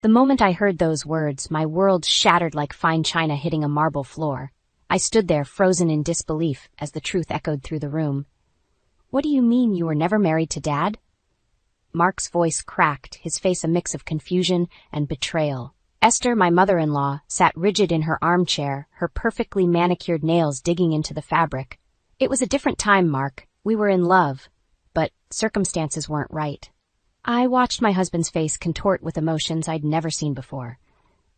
The moment I heard those words, my world shattered like fine china hitting a marble floor. I stood there frozen in disbelief as the truth echoed through the room. "What do you mean you were never married to Dad?" Mark's voice cracked, his face a mix of confusion and betrayal. Esther, my mother-in-law, sat rigid in her armchair, her perfectly manicured nails digging into the fabric. "It was a different time, Mark. We were in love, but circumstances weren't right." I watched my husband's face contort with emotions I'd never seen before.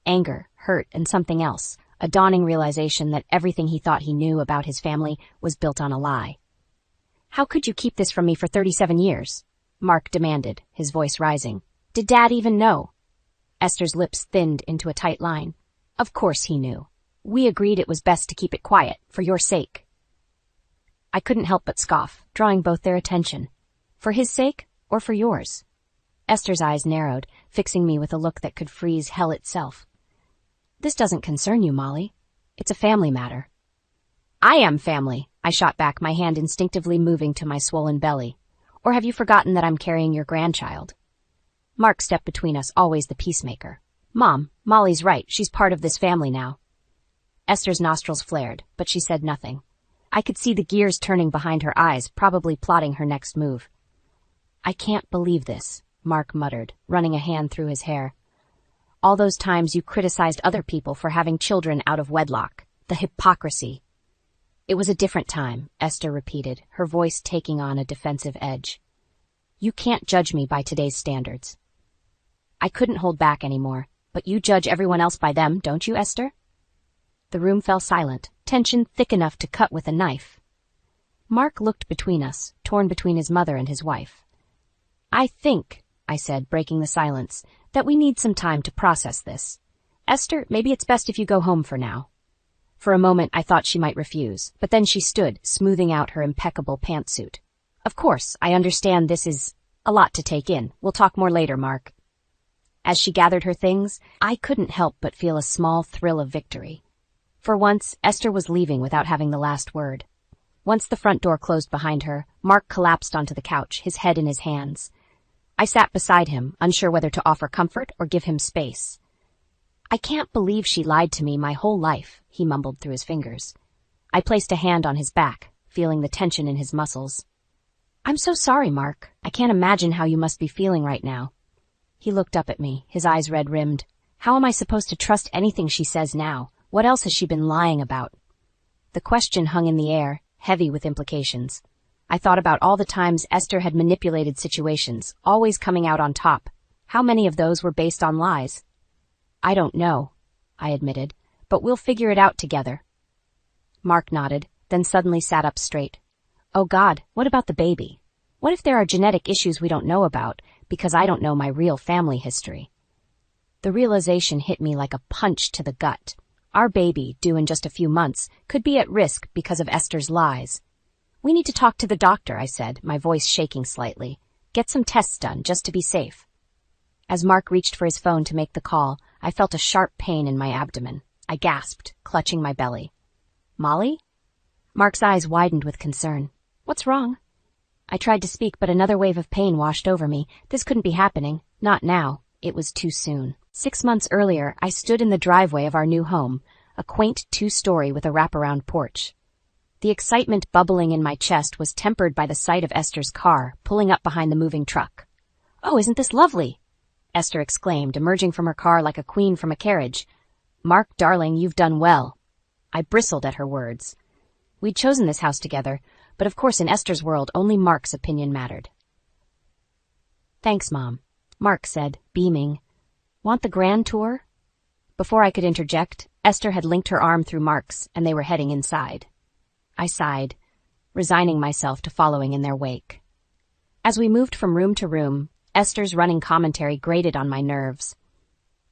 Anger, hurt, and something else, a dawning realization that everything he thought he knew about his family was built on a lie. "How could you keep this from me for 37 years? Mark demanded, his voice rising. "Did Dad even know?" Esther's lips thinned into a tight line. "Of course he knew. We agreed it was best to keep it quiet, for your sake." I couldn't help but scoff, drawing both their attention. "For his sake, or for yours?" Esther's eyes narrowed, fixing me with a look that could freeze hell itself. "This doesn't concern you, Molly. It's a family matter." "I am family," I shot back, my hand instinctively moving to my swollen belly. "Or have you forgotten that I'm carrying your grandchild?" Mark stepped between us, always the peacemaker. "Mom, Molly's right. She's part of this family now." Esther's nostrils flared, but she said nothing. I could see the gears turning behind her eyes, probably plotting her next move. "I can't believe this," Mark muttered, running a hand through his hair. "All those times you criticized other people for having children out of wedlock. The hypocrisy." "It was a different time," Esther repeated, her voice taking on a defensive edge. "You can't judge me by today's standards." I couldn't hold back anymore. "But you judge everyone else by them, don't you, Esther?" The room fell silent, tension thick enough to cut with a knife. Mark looked between us, torn between his mother and his wife. "I think," I said, breaking the silence, "that we need some time to process this. Esther, maybe it's best if you go home for now." For a moment I thought she might refuse, but then she stood, smoothing out her impeccable pantsuit. "Of course, I understand this is a lot to take in. We'll talk more later, Mark." As she gathered her things, I couldn't help but feel a small thrill of victory. For once, Esther was leaving without having the last word. Once the front door closed behind her, Mark collapsed onto the couch, his head in his hands. I sat beside him, unsure whether to offer comfort or give him space. "I can't believe she lied to me my whole life," he mumbled through his fingers. I placed a hand on his back, feeling the tension in his muscles. "I'm so sorry, Mark. I can't imagine how you must be feeling right now." He looked up at me, his eyes red-rimmed. "How am I supposed to trust anything she says now? What else has she been lying about?" The question hung in the air, heavy with implications. I thought about all the times Esther had manipulated situations, always coming out on top. How many of those were based on lies? "I don't know," I admitted, "but we'll figure it out together." Mark nodded, then suddenly sat up straight. "Oh God, what about the baby? What if there are genetic issues we don't know about, because I don't know my real family history?" The realization hit me like a punch to the gut. Our baby, due in just a few months, could be at risk because of Esther's lies. "We need to talk to the doctor," I said, my voice shaking slightly. "Get some tests done, just to be safe." As Mark reached for his phone to make the call, I felt a sharp pain in my abdomen. I gasped, clutching my belly. "Molly?" Mark's eyes widened with concern. "What's wrong?" I tried to speak, but another wave of pain washed over me. This couldn't be happening. Not now. It was too soon. 6 months earlier, I stood in the driveway of our new home, a quaint 2-story with a wraparound porch. The excitement bubbling in my chest was tempered by the sight of Esther's car, pulling up behind the moving truck. "Oh, isn't this lovely?" Esther exclaimed, emerging from her car like a queen from a carriage. "Mark, darling, you've done well." I bristled at her words. We'd chosen this house together, but of course in Esther's world only Mark's opinion mattered. "Thanks, Mom," Mark said, beaming. "Want the grand tour?" Before I could interject, Esther had linked her arm through Mark's, and they were heading inside. I sighed, resigning myself to following in their wake. As we moved from room to room, Esther's running commentary grated on my nerves.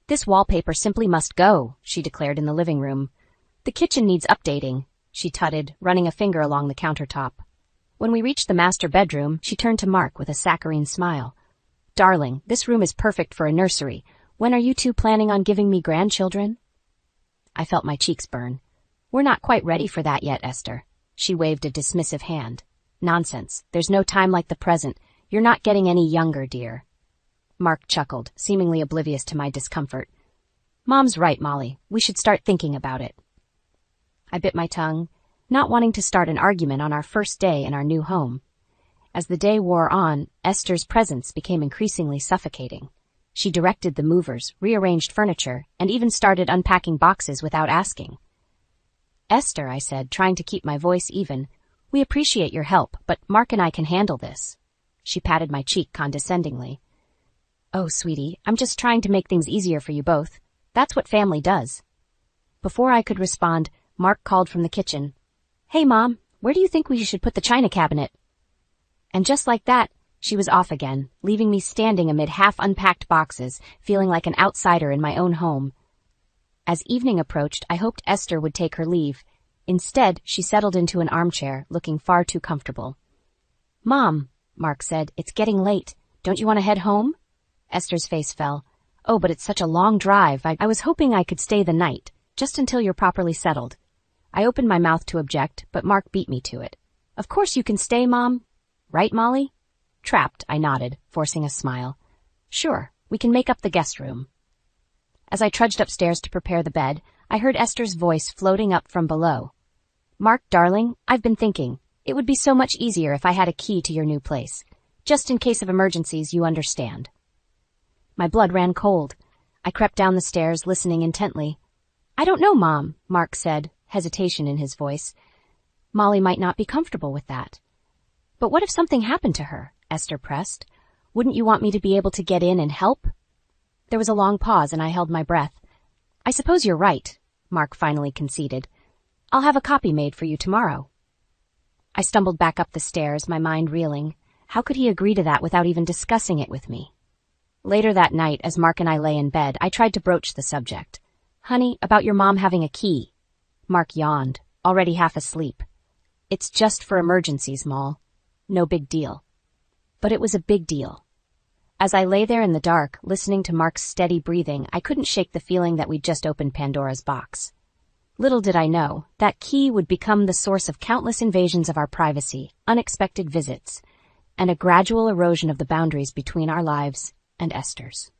"This wallpaper simply must go," she declared in the living room. "The kitchen needs updating," she tutted, running a finger along the countertop. When we reached the master bedroom, she turned to Mark with a saccharine smile. "Darling, this room is perfect for a nursery. When are you two planning on giving me grandchildren?" I felt my cheeks burn. "We're not quite ready for that yet, Esther." She waved a dismissive hand. "Nonsense. There's no time like the present. You're not getting any younger, dear." Mark chuckled, seemingly oblivious to my discomfort. Mom's right, Molly. We should start thinking about it. I bit my tongue, not wanting to start an argument on our first day in our new home. As the day wore on, Esther's presence became increasingly suffocating. She directed the movers, rearranged furniture, and even started unpacking boxes without asking. Esther, I said, trying to keep my voice even, we appreciate your help, but Mark and I can handle this. She patted my cheek condescendingly. Oh, sweetie, I'm just trying to make things easier for you both. That's what family does. Before I could respond, Mark called from the kitchen. Hey, Mom, where do you think we should put the china cabinet? And just like that, she was off again, leaving me standing amid half-unpacked boxes, feeling like an outsider in my own home. As evening approached, I hoped Esther would take her leave. Instead, she settled into an armchair, looking far too comfortable. Mom, Mark said, it's getting late. Don't you want to head home? Esther's face fell. Oh, but it's such a long drive. I was hoping I could stay the night, just until you're properly settled. I opened my mouth to object, but Mark beat me to it. Of course you can stay, Mom. Right, Molly? Trapped, I nodded, forcing a smile. Sure, we can make up the guest room. As I trudged upstairs to prepare the bed, I heard Esther's voice floating up from below. Mark, darling, I've been thinking. It would be so much easier if I had a key to your new place. Just in case of emergencies, you understand. My blood ran cold. I crept down the stairs, listening intently. I don't know, Mom, Mark said, hesitation in his voice. Molly might not be comfortable with that. But what if something happened to her? Esther pressed. Wouldn't you want me to be able to get in and help? There was a long pause, and I held my breath. I suppose you're right, Mark finally conceded. I'll have a copy made for you tomorrow. I stumbled back up the stairs, my mind reeling. How could he agree to that without even discussing it with me? Later that night, as Mark and I lay in bed, I tried to broach the subject. Honey, about your mom having a key. Mark yawned, already half asleep. It's just for emergencies, Moll. No big deal. But it was a big deal. As I lay there in the dark, listening to Mark's steady breathing, I couldn't shake the feeling that we'd just opened Pandora's box. Little did I know, that key would become the source of countless invasions of our privacy, unexpected visits, and a gradual erosion of the boundaries between our lives and Esther's.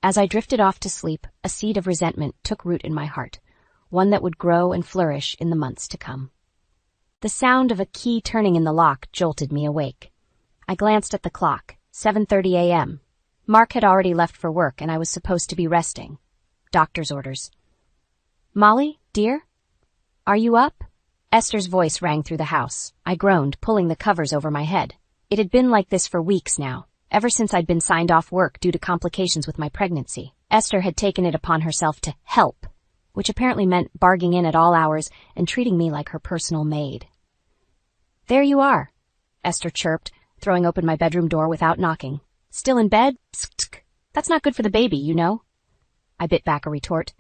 As I drifted off to sleep, a seed of resentment took root in my heart, one that would grow and flourish in the months to come. The sound of a key turning in the lock jolted me awake. I glanced at the clock, 7:30 a.m. Mark had already left for work, and I was supposed to be resting. Doctor's orders. Molly, dear? Are you up? Esther's voice rang through the house. I groaned, pulling the covers over my head. It had been like this for weeks now, ever since I'd been signed off work due to complications with my pregnancy. Esther had taken it upon herself to help, which apparently meant barging in at all hours and treating me like her personal maid. There you are, Esther chirped, throwing open my bedroom door without knocking. Still in bed? Psk. That's not good for the baby, you know. I bit back a retort.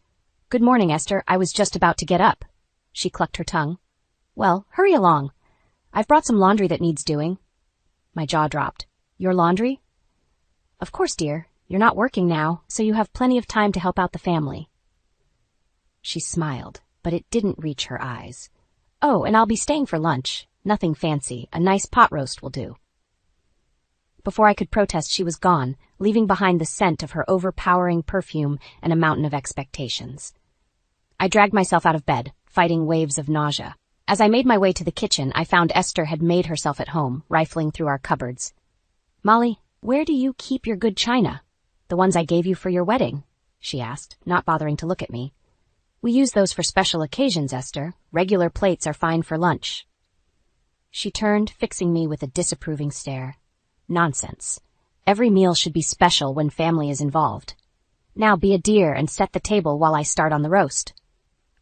Good morning, Esther. I was just about to get up. She clucked her tongue. Well, hurry along. I've brought some laundry that needs doing. My jaw dropped. Your laundry? Of course, dear. You're not working now, so you have plenty of time to help out the family. She smiled, but it didn't reach her eyes. Oh, and I'll be staying for lunch. Nothing fancy. A nice pot roast will do. Before I could protest, she was gone, leaving behind the scent of her overpowering perfume and a mountain of expectations. I dragged myself out of bed, fighting waves of nausea. As I made my way to the kitchen, I found Esther had made herself at home, rifling through our cupboards. Molly, where do you keep your good china? The ones I gave you for your wedding, she asked, not bothering to look at me. We use those for special occasions, Esther. Regular plates are fine for lunch. She turned, fixing me with a disapproving stare. Nonsense. Every meal should be special when family is involved. Now be a dear and set the table while I start on the roast.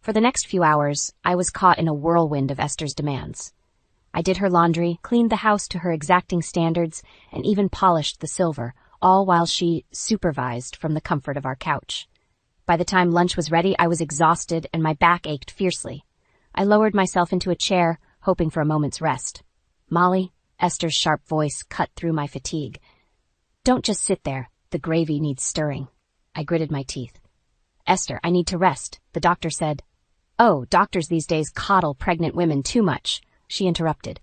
For the next few hours, I was caught in a whirlwind of Esther's demands. I did her laundry, cleaned the house to her exacting standards, and even polished the silver, all while she supervised from the comfort of our couch. By the time lunch was ready, I was exhausted and my back ached fiercely. I lowered myself into a chair, hoping for a moment's rest. Molly, Esther's sharp voice cut through my fatigue. Don't just sit there. The gravy needs stirring. I gritted my teeth. Esther, I need to rest. The doctor said. Oh, doctors these days coddle pregnant women too much, she interrupted.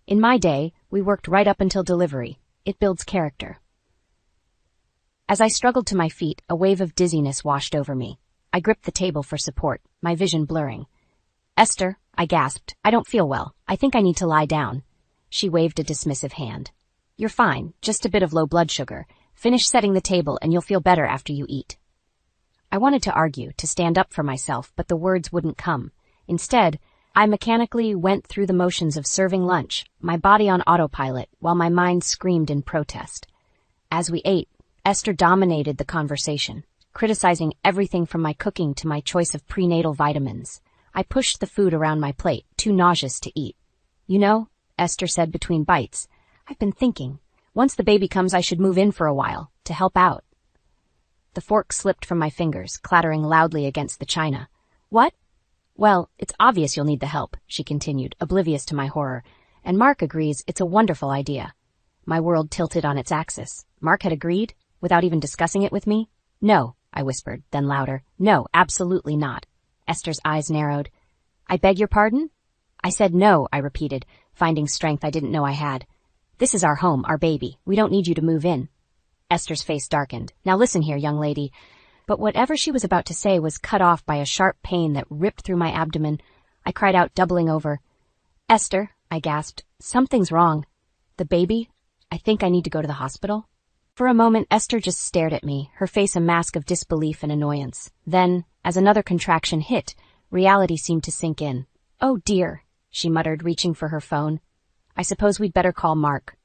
In my day, we worked right up until delivery. It builds character. As I struggled to my feet, a wave of dizziness washed over me. I gripped the table for support, my vision blurring. "Esther," I gasped, "I don't feel well. I think I need to lie down." She waved a dismissive hand. "You're fine, just a bit of low blood sugar. Finish setting the table and you'll feel better after you eat." I wanted to argue, to stand up for myself, but the words wouldn't come. Instead, I mechanically went through the motions of serving lunch, my body on autopilot, while my mind screamed in protest. As we ate, Esther dominated the conversation, criticizing everything from my cooking to my choice of prenatal vitamins. I pushed the food around my plate, too nauseous to eat. "You know," Esther said between bites, "I've been thinking. Once the baby comes, I should move in for a while, to help out." The fork slipped from my fingers, clattering loudly against the china. "What?" "Well, it's obvious you'll need the help," she continued, oblivious to my horror. "And Mark agrees it's a wonderful idea." My world tilted on its axis. Mark had agreed, without even discussing it with me? "No," I whispered, then louder. "No, absolutely not." Esther's eyes narrowed. "I beg your pardon?" "I said no," I repeated, finding strength I didn't know I had. "This is our home, our baby. We don't need you to move in." Esther's face darkened. "Now listen here, young lady." But whatever she was about to say was cut off by a sharp pain that ripped through my abdomen. I cried out, doubling over. "Esther," I gasped, "something's wrong." "The baby? I think I need to go to the hospital." For a moment, Esther just stared at me, her face a mask of disbelief and annoyance. Then, as another contraction hit, reality seemed to sink in. "Oh dear," she muttered, reaching for her phone. "I suppose we'd better call Mark."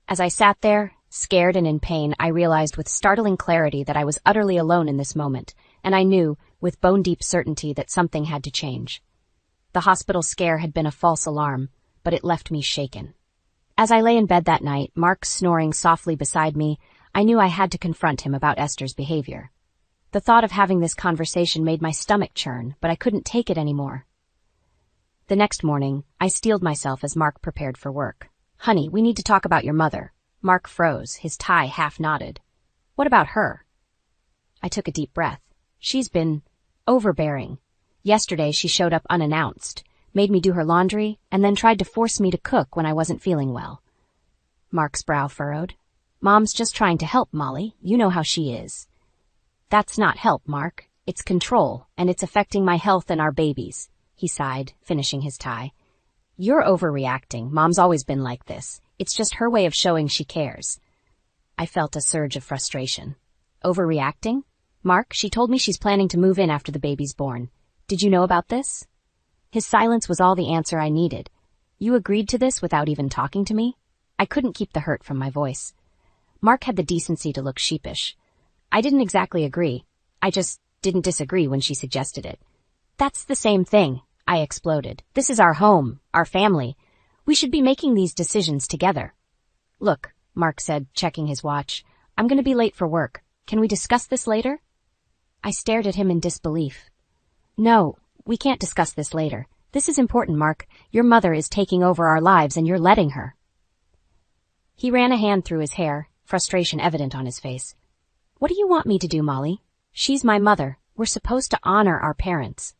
As I sat there, scared and in pain, I realized with startling clarity that I was utterly alone in this moment, and I knew, with bone-deep certainty, that something had to change. The hospital scare had been a false alarm, but it left me shaken. As I lay in bed that night, Mark snoring softly beside me, I knew I had to confront him about Esther's behavior. The thought of having this conversation made my stomach churn, but I couldn't take it anymore. The next morning, I steeled myself as Mark prepared for work. "Honey, we need to talk about your mother." Mark froze, his tie half knotted. "What about her?" I took a deep breath. "She's been overbearing. Yesterday she showed up unannounced, made me do her laundry, and then tried to force me to cook when I wasn't feeling well." Mark's brow furrowed. "Mom's just trying to help, Molly. You know how she is." "That's not help, Mark. It's control, and it's affecting my health and our babies," he sighed, finishing his tie. "You're overreacting. Mom's always been like this. It's just her way of showing she cares." I felt a surge of frustration. "Overreacting? Mark, she told me she's planning to move in after the baby's born. Did you know about this?" His silence was all the answer I needed. "You agreed to this without even talking to me?" I couldn't keep the hurt from my voice. Mark had the decency to look sheepish. "I didn't exactly agree. I just didn't disagree when she suggested it." "That's the same thing," I exploded. "This is our home, our family. We should be making these decisions together." "Look," Mark said, checking his watch, "I'm going to be late for work. Can we discuss this later?" I stared at him in disbelief. "No, we can't discuss this later. This is important, Mark. Your mother is taking over our lives and you're letting her." He ran a hand through his hair, frustration evident on his face. "What do you want me to do, Molly? She's my mother. We're supposed to honor our parents."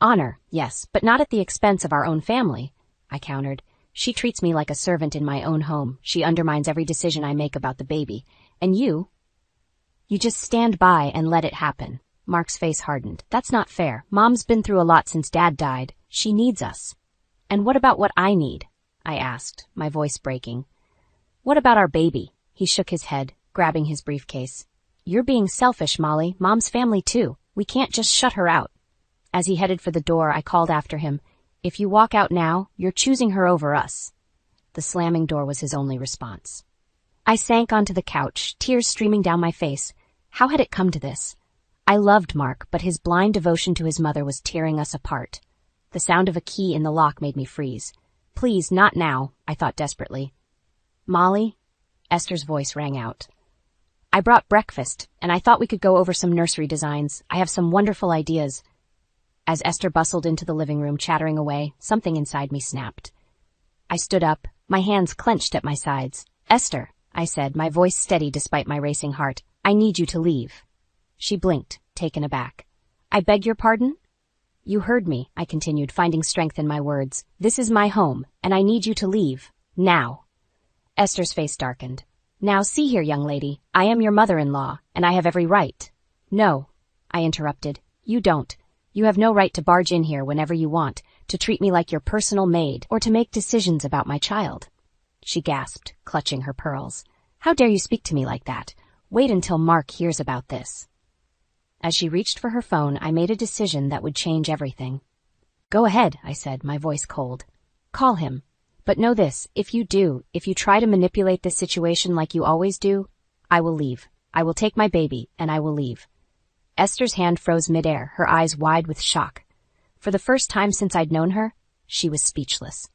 "Honor, yes, but not at the expense of our own family," I countered. "She treats me like a servant in my own home. She undermines every decision I make about the baby. And you just stand by and let it happen." Mark's face hardened. "That's not fair. Mom's been through a lot since Dad died. She needs us." "And what about what I need?" I asked, my voice breaking. "What about our baby?" He shook his head, grabbing his briefcase. "You're being selfish, Molly. Mom's family too. We can't just shut her out." As he headed for the door, I called after him, "If you walk out now, you're choosing her over us." The slamming door was his only response. I sank onto the couch, tears streaming down my face. How had it come to this? I loved Mark, but his blind devotion to his mother was tearing us apart. The sound of a key in the lock made me freeze. "Please, not now," I thought desperately. "Molly?" Esther's voice rang out. "I brought breakfast, and I thought we could go over some nursery designs. I have some wonderful ideas." As Esther bustled into the living room, chattering away, something inside me snapped. I stood up, my hands clenched at my sides. "Esther," I said, my voice steady despite my racing heart, "I need you to leave." She blinked, taken aback. "I beg your pardon?" "You heard me," I continued, finding strength in my words. "This is my home, and I need you to leave. Now." Esther's face darkened. Now see here, young lady, I am your mother-in-law, and I have every right. No, I interrupted. You don't. You have no right to barge in here whenever you want, to treat me like your personal maid, or to make decisions about my child. She gasped, clutching her pearls. How dare you speak to me like that? Wait until Mark hears about this. As she reached for her phone, I made a decision that would change everything. Go ahead, I said, my voice cold. Call him. But know this, if you try to manipulate this situation like you always do, I will leave. I will take my baby, and I will leave. Esther's hand froze midair, her eyes wide with shock. For the first time since I'd known her, she was speechless.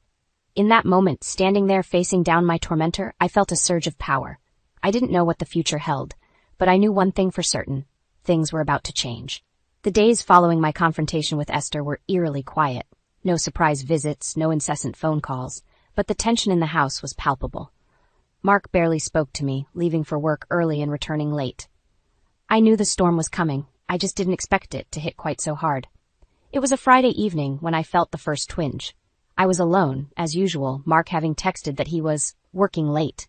In that moment, standing there facing down my tormentor, I felt a surge of power. I didn't know what the future held, but I knew one thing for certain. Things were about to change. The days following my confrontation with Esther were eerily quiet. No surprise visits, no incessant phone calls, but the tension in the house was palpable. Mark barely spoke to me, leaving for work early and returning late. I knew the storm was coming. I just didn't expect it to hit quite so hard. It was a Friday evening when I felt the first twinge. I was alone, as usual, Mark having texted that he was working late.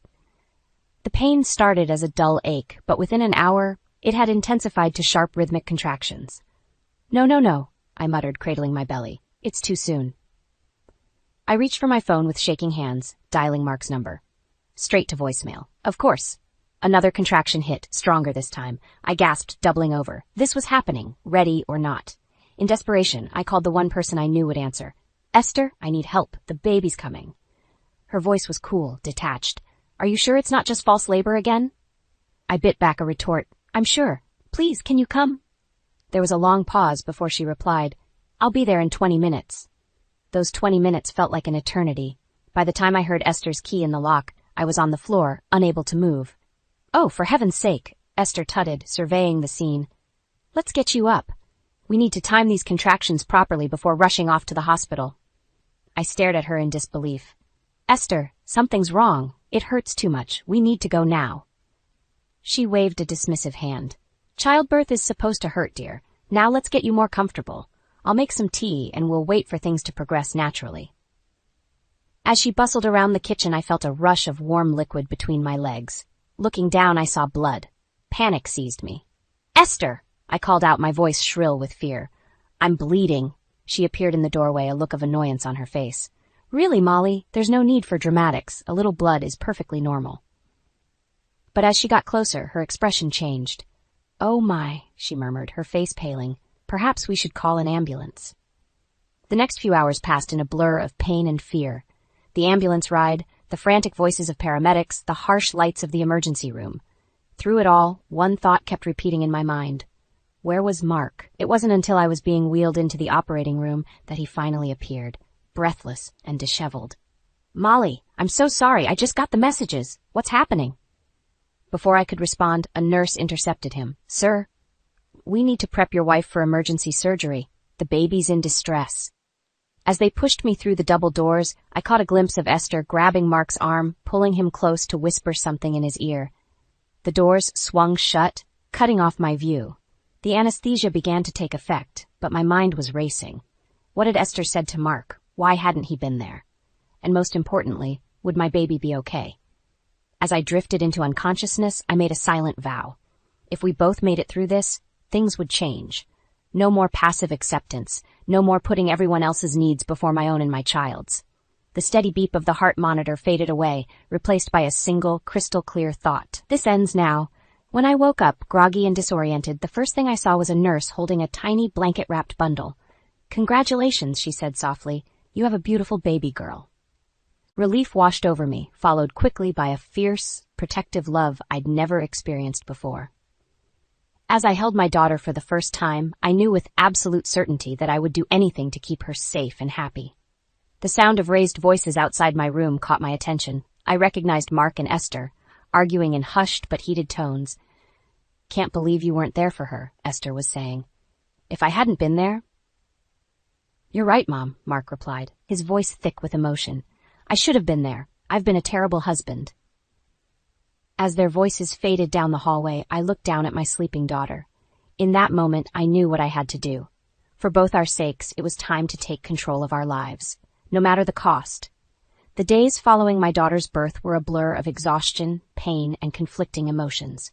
The pain started as a dull ache, but within an hour, it had intensified to sharp rhythmic contractions. No, I muttered, cradling my belly. It's too soon. I reached for my phone with shaking hands, dialing Mark's number. Straight to voicemail. Of course. Another contraction hit, stronger this time. I gasped, doubling over. This was happening, ready or not. In desperation, I called the one person I knew would answer. Esther, I need help. The baby's coming. Her voice was cool, detached. Are you sure it's not just false labor again? I bit back a retort. I'm sure. Please, can you come? There was a long pause before she replied. I'll be there in 20 minutes. Those 20 minutes felt like an eternity. By the time I heard Esther's key in the lock, I was on the floor, unable to move. Oh, for heaven's sake, Esther tutted, surveying the scene. Let's get you up. We need to time these contractions properly before rushing off to the hospital. I stared at her in disbelief. Esther, something's wrong. It hurts too much. We need to go now. She waved a dismissive hand. Childbirth is supposed to hurt, dear. Now let's get you more comfortable. I'll make some tea and we'll wait for things to progress naturally. As she bustled around the kitchen, I felt a rush of warm liquid between my legs. Looking down, I saw blood. Panic seized me. Esther! I called out, my voice shrill with fear. I'm bleeding. She appeared in the doorway, a look of annoyance on her face. Really, Molly, there's no need for dramatics. A little blood is perfectly normal. But as she got closer, her expression changed. Oh my, she murmured, her face paling. Perhaps we should call an ambulance. The next few hours passed in a blur of pain and fear. The ambulance ride, the frantic voices of paramedics, the harsh lights of the emergency room. Through it all, one thought kept repeating in my mind. Where was Mark? It wasn't until I was being wheeled into the operating room that he finally appeared, breathless and disheveled. Molly, I'm so sorry. I just got the messages. What's happening? Before I could respond, a nurse intercepted him. Sir, we need to prep your wife for emergency surgery. The baby's in distress. As they pushed me through the double doors, I caught a glimpse of Esther grabbing Mark's arm, pulling him close to whisper something in his ear. The doors swung shut, cutting off my view. The anesthesia began to take effect, but my mind was racing. What had Esther said to Mark? Why hadn't he been there? And most importantly, would my baby be okay? As I drifted into unconsciousness, I made a silent vow. If we both made it through this, things would change. No more passive acceptance, no more putting everyone else's needs before my own and my child's. The steady beep of the heart monitor faded away, replaced by a single, crystal-clear thought. This ends now. When I woke up, groggy and disoriented, the first thing I saw was a nurse holding a tiny blanket-wrapped bundle. Congratulations, she said softly. You have a beautiful baby girl. Relief washed over me, followed quickly by a fierce, protective love I'd never experienced before. As I held my daughter for the first time, I knew with absolute certainty that I would do anything to keep her safe and happy. The sound of raised voices outside my room caught my attention. I recognized Mark and Esther, arguing in hushed but heated tones. Can't believe you weren't there for her, Esther was saying. If I hadn't been there... You're right, Mom, Mark replied, his voice thick with emotion. I should have been there. I've been a terrible husband. As their voices faded down the hallway, I looked down at my sleeping daughter. In that moment, I knew what I had to do. For both our sakes, it was time to take control of our lives, no matter the cost. The days following my daughter's birth were a blur of exhaustion, pain, and conflicting emotions.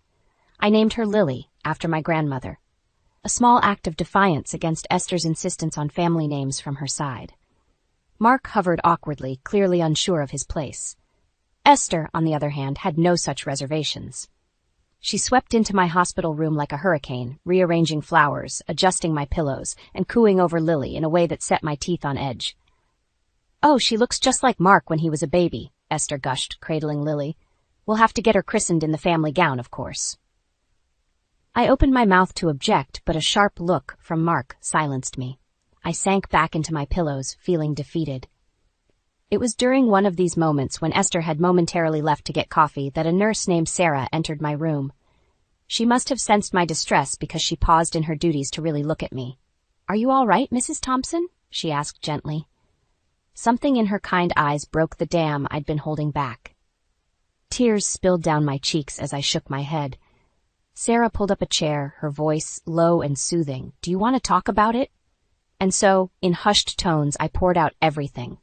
I named her Lily, after my grandmother, a small act of defiance against Esther's insistence on family names from her side. Mark hovered awkwardly, clearly unsure of his place. Esther, on the other hand, had no such reservations. She swept into my hospital room like a hurricane, rearranging flowers, adjusting my pillows, and cooing over Lily in a way that set my teeth on edge. "Oh, she looks just like Mark when he was a baby," Esther gushed, cradling Lily. "We'll have to get her christened in the family gown, of course." I opened my mouth to object, but a sharp look from Mark silenced me. I sank back into my pillows, feeling defeated. It was during one of these moments, when Esther had momentarily left to get coffee, that a nurse named Sarah entered my room. She must have sensed my distress because she paused in her duties to really look at me. "Are you all right, Mrs. Thompson?" she asked gently. Something in her kind eyes broke the dam I'd been holding back. Tears spilled down my cheeks as I shook my head. Sarah pulled up a chair, her voice low and soothing. "Do you want to talk about it?" And so, in hushed tones, I poured out everything.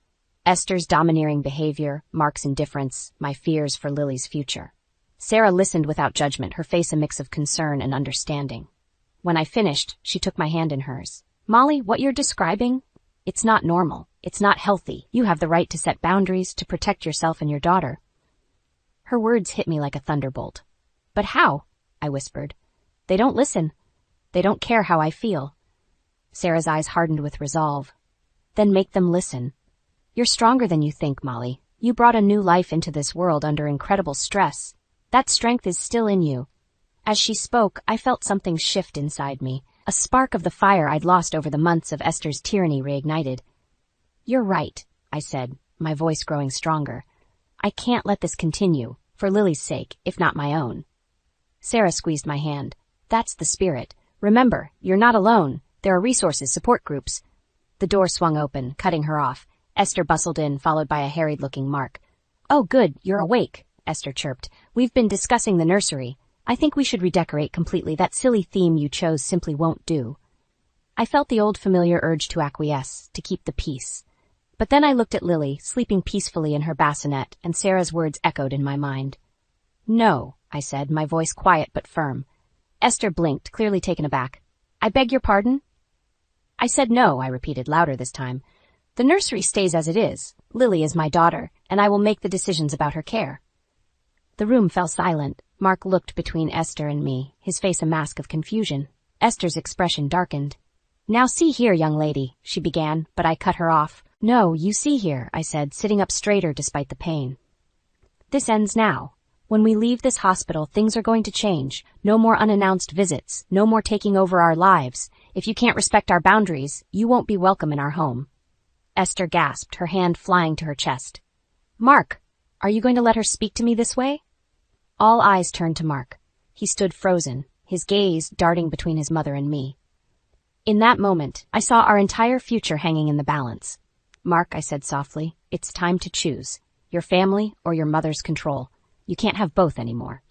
Esther's domineering behavior, Mark's indifference, my fears for Lily's future. Sarah listened without judgment, her face a mix of concern and understanding. When I finished, she took my hand in hers. "Molly, what you're describing, it's not normal. It's not healthy. You have the right to set boundaries, to protect yourself and your daughter." Her words hit me like a thunderbolt. "But how?" I whispered. "They don't listen. They don't care how I feel." Sarah's eyes hardened with resolve. "Then make them listen. You're stronger than you think, Molly. You brought a new life into this world under incredible stress. That strength is still in you." As she spoke, I felt something shift inside me. A spark of the fire I'd lost over the months of Esther's tyranny reignited. "You're right," I said, my voice growing stronger. "I can't let this continue, for Lily's sake, if not my own." Sarah squeezed my hand. "That's the spirit. Remember, you're not alone. There are resources, support groups." The door swung open, cutting her off. Esther bustled in, followed by a harried-looking Mark. "Oh, good, you're awake," Esther chirped. "We've been discussing the nursery. I think we should redecorate completely. That silly theme you chose simply won't do." I felt the old familiar urge to acquiesce, to keep the peace. But then I looked at Lily, sleeping peacefully in her bassinet, and Sarah's words echoed in my mind. "No," I said, my voice quiet but firm. Esther blinked, clearly taken aback. "I beg your pardon?" "I said no," I repeated, louder this time. "The nursery stays as it is. Lily is my daughter, and I will make the decisions about her care." The room fell silent. Mark looked between Esther and me, his face a mask of confusion. Esther's expression darkened. "Now see here, young lady," she began, but I cut her off. "No, you see here," I said, sitting up straighter despite the pain. "This ends now. When we leave this hospital, things are going to change. No more unannounced visits, no more taking over our lives. If you can't respect our boundaries, you won't be welcome in our home." Esther gasped, her hand flying to her chest. "Mark, are you going to let her speak to me this way?" All eyes turned to Mark. He stood frozen, his gaze darting between his mother and me. In that moment, I saw our entire future hanging in the balance. "Mark," I said softly, "it's time to choose. Your family or your mother's control. You can't have both anymore."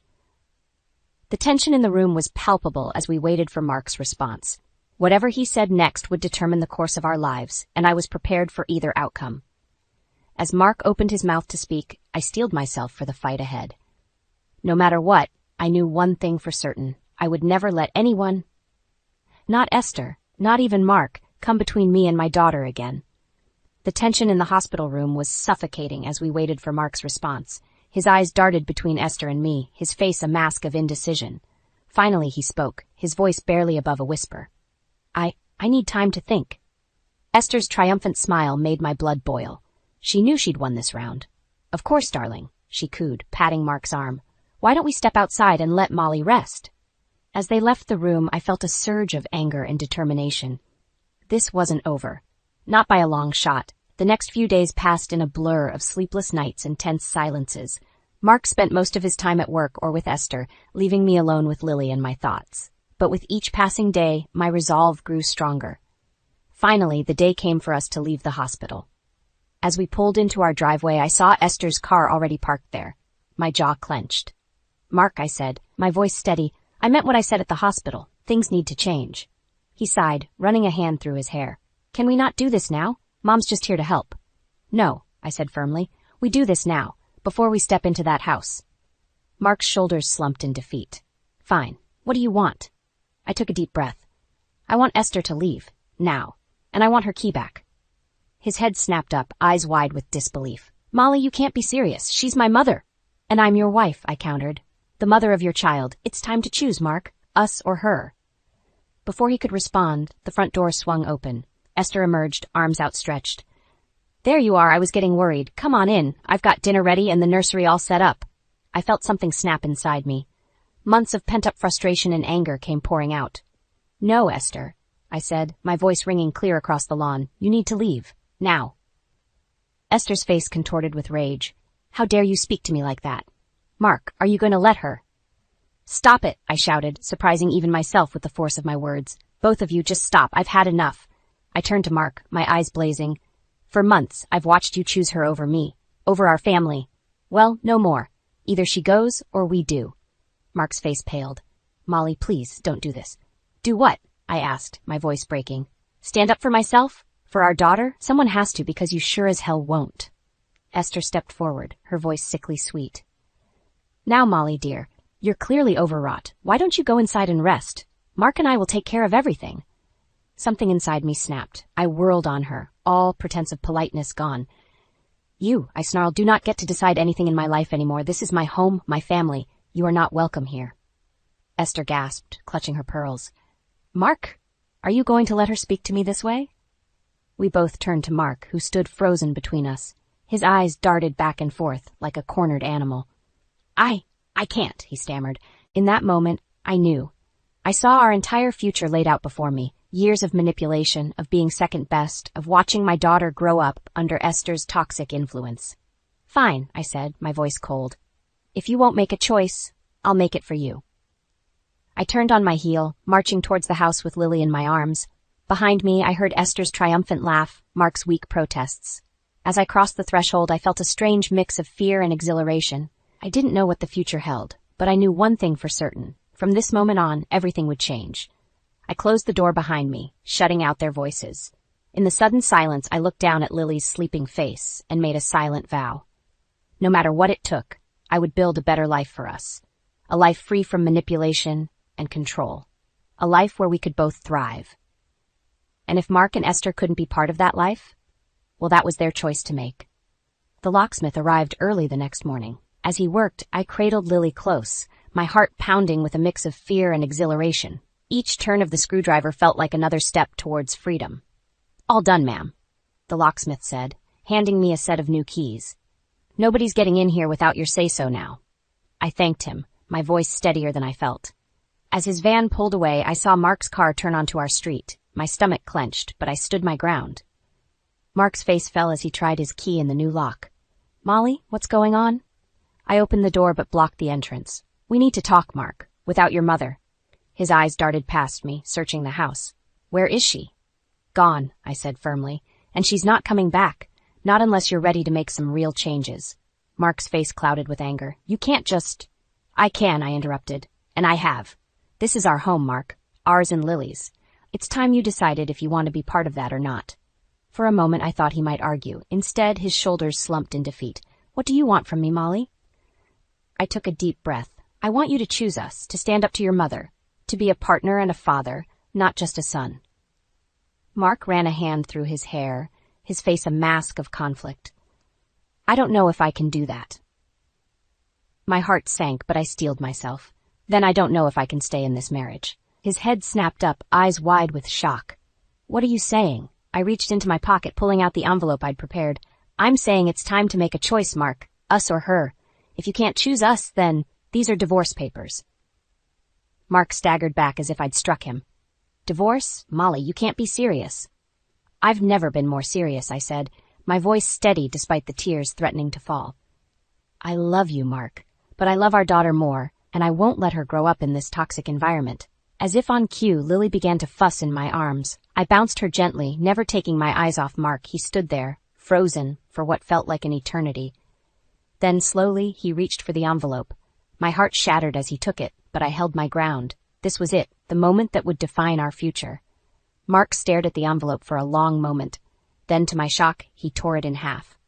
The tension in the room was palpable as we waited for Mark's response. Whatever he said next would determine the course of our lives, and I was prepared for either outcome. As Mark opened his mouth to speak, I steeled myself for the fight ahead. No matter what, I knew one thing for certain. I would never let anyone, not Esther, not even Mark, come between me and my daughter again. The tension in the hospital room was suffocating as we waited for Mark's response. His eyes darted between Esther and me, his face a mask of indecision. Finally he spoke, his voice barely above a whisper. I need time to think." Esther's triumphant smile made my blood boil. She knew she'd won this round. "Of course, darling," she cooed, patting Mark's arm. "Why don't we step outside and let Molly rest?" As they left the room, I felt a surge of anger and determination. This wasn't over. Not by a long shot. The next few days passed in a blur of sleepless nights and tense silences. Mark spent most of his time at work or with Esther, leaving me alone with Lily and my thoughts. But with each passing day, my resolve grew stronger. Finally, the day came for us to leave the hospital. As we pulled into our driveway, I saw Esther's car already parked there. My jaw clenched. "Mark," I said, my voice steady, "I meant what I said at the hospital. Things need to change." He sighed, running a hand through his hair. "Can we not do this now? Mom's just here to help." "No," I said firmly. We do this now, before we step into that house. Mark's shoulders slumped in defeat. Fine. What do you want? I took a deep breath. I want Esther to leave, now, and I want her key back. His head snapped up, eyes wide with disbelief. Molly, you can't be serious. She's my mother. And I'm your wife, I countered. The mother of your child. It's time to choose, Mark. Us or her. Before he could respond, the front door swung open. Esther emerged, arms outstretched. There you are, I was getting worried. Come on in. I've got dinner ready and the nursery all set up. I felt something snap inside me. Months of pent-up frustration and anger came pouring out. No, Esther, I said, my voice ringing clear across the lawn. You need to leave. Now. Esther's face contorted with rage. How dare you speak to me like that? Mark, are you going to let her? Stop it, I shouted, surprising even myself with the force of my words. Both of you, just stop. I've had enough. I turned to Mark, my eyes blazing. For months, I've watched you choose her over me, over our family. Well, no more. Either she goes or we do. Mark's face paled. Molly, please, don't do this. Do what? I asked, my voice breaking. Stand up for myself? For our daughter? Someone has to, because you sure as hell won't. Esther stepped forward, her voice sickly sweet. Now, Molly, dear, you're clearly overwrought. Why don't you go inside and rest? Mark and I will take care of everything. Something inside me snapped. I whirled on her, all pretense of politeness gone. You, I snarled, do not get to decide anything in my life anymore. This is my home, my family. You are not welcome here. Esther gasped, clutching her pearls. Mark, are you going to let her speak to me this way? We both turned to Mark, who stood frozen between us. His eyes darted back and forth like a cornered animal. I can't, he stammered. In that moment, I knew. I saw our entire future laid out before me. Years of manipulation, of being second best, of watching my daughter grow up under Esther's toxic influence. Fine, I said, my voice cold. If you won't make a choice, I'll make it for you. I turned on my heel, marching towards the house with Lily in my arms. Behind me, I heard Esther's triumphant laugh, Mark's weak protests. As I crossed the threshold, I felt a strange mix of fear and exhilaration. I didn't know what the future held, but I knew one thing for certain. From this moment on, everything would change. I closed the door behind me, shutting out their voices. In the sudden silence, I looked down at Lily's sleeping face and made a silent vow. No matter what it took, I would build a better life for us. A life free from manipulation and control. A life where we could both thrive. And if Mark and Esther couldn't be part of that life, well, that was their choice to make. The locksmith arrived early the next morning. As he worked, I cradled Lily close, my heart pounding with a mix of fear and exhilaration. Each turn of the screwdriver felt like another step towards freedom. All done, ma'am, the locksmith said, handing me a set of new keys. Nobody's getting in here without your say-so now. I thanked him, my voice steadier than I felt. As his van pulled away, I saw Mark's car turn onto our street. My stomach clenched, but I stood my ground. Mark's face fell as he tried his key in the new lock. Molly, what's going on? I opened the door but blocked the entrance. We need to talk, Mark, without your mother. His eyes darted past me, searching the house. Where is she? Gone, I said firmly, and she's not coming back, not unless you're ready to make some real changes. Mark's face clouded with anger. You can't just... I can, I interrupted, and I have. This is our home, Mark, ours and Lily's. It's time you decided if you want to be part of that or not. For a moment I thought he might argue. Instead, his shoulders slumped in defeat. What do you want from me, Molly? I took a deep breath. I want you to choose us, to stand up to your mother, to be a partner and a father, not just a son. Mark ran a hand through his hair, his face a mask of conflict. I don't know if I can do that. My heart sank, but I steeled myself. Then I don't know if I can stay in this marriage. His head snapped up, eyes wide with shock. What are you saying? I reached into my pocket, pulling out the envelope I'd prepared. I'm saying it's time to make a choice, Mark, us or her. If you can't choose us, then these are divorce papers. Mark staggered back as if I'd struck him. Divorce? Molly, you can't be serious. I've never been more serious, I said, my voice steady despite the tears threatening to fall. I love you, Mark, but I love our daughter more, and I won't let her grow up in this toxic environment. As if on cue, Lily began to fuss in my arms. I bounced her gently, never taking my eyes off Mark. He stood there, frozen, for what felt like an eternity. Then, slowly, he reached for the envelope. My heart shattered as he took it, but I held my ground. This was it, the moment that would define our future. Mark stared at the envelope for a long moment. Then, to my shock, he tore it in half.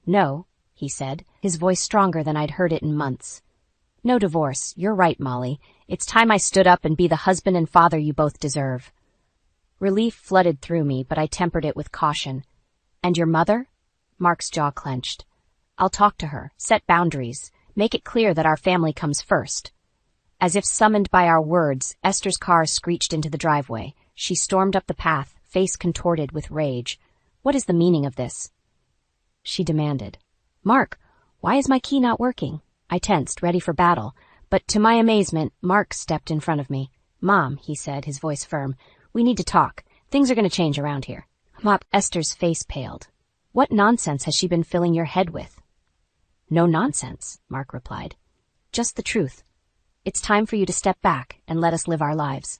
No, he said, his voice stronger than I'd heard it in months. No divorce. You're right, Molly. It's time I stood up and be the husband and father you both deserve. Relief flooded through me, but I tempered it with caution. And your mother? Mark's jaw clenched. I'll talk to her, set boundaries, make it clear that our family comes first. As if summoned by our words, Esther's car screeched into the driveway. She stormed up the path, face contorted with rage. What is the meaning of this? She demanded. Mark, why is my key not working? I tensed, ready for battle, but to my amazement, Mark stepped in front of me. Mom, he said, his voice firm, we need to talk. Things are going to change around here. Esther's face paled. What nonsense has she been filling your head with? No nonsense, Mark replied. Just the truth. It's time for you to step back and let us live our lives.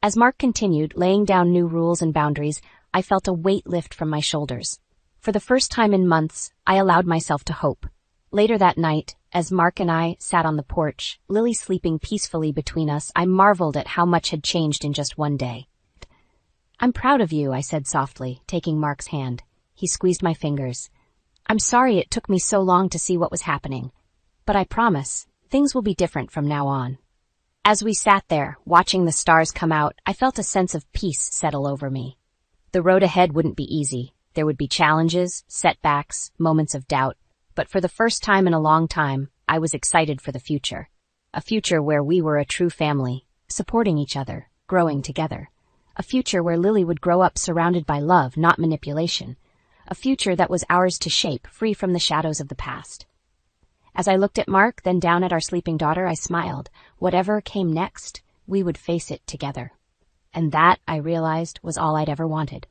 As Mark continued, laying down new rules and boundaries, I felt a weight lift from my shoulders. For the first time in months, I allowed myself to hope. Later that night, as Mark and I sat on the porch, Lily sleeping peacefully between us, I marveled at how much had changed in just one day. I'm proud of you, I said softly, taking Mark's hand. He squeezed my fingers. I'm sorry it took me so long to see what was happening. But I promise, things will be different from now on. As we sat there, watching the stars come out, I felt a sense of peace settle over me. The road ahead wouldn't be easy. There would be challenges, setbacks, moments of doubt. But for the first time in a long time, I was excited for the future. A future where we were a true family, supporting each other, growing together. A future where Lily would grow up surrounded by love, not manipulation. A future that was ours to shape, free from the shadows of the past. As I looked at Mark, then down at our sleeping daughter, I smiled. Whatever came next, we would face it together. And that, I realized, was all I'd ever wanted.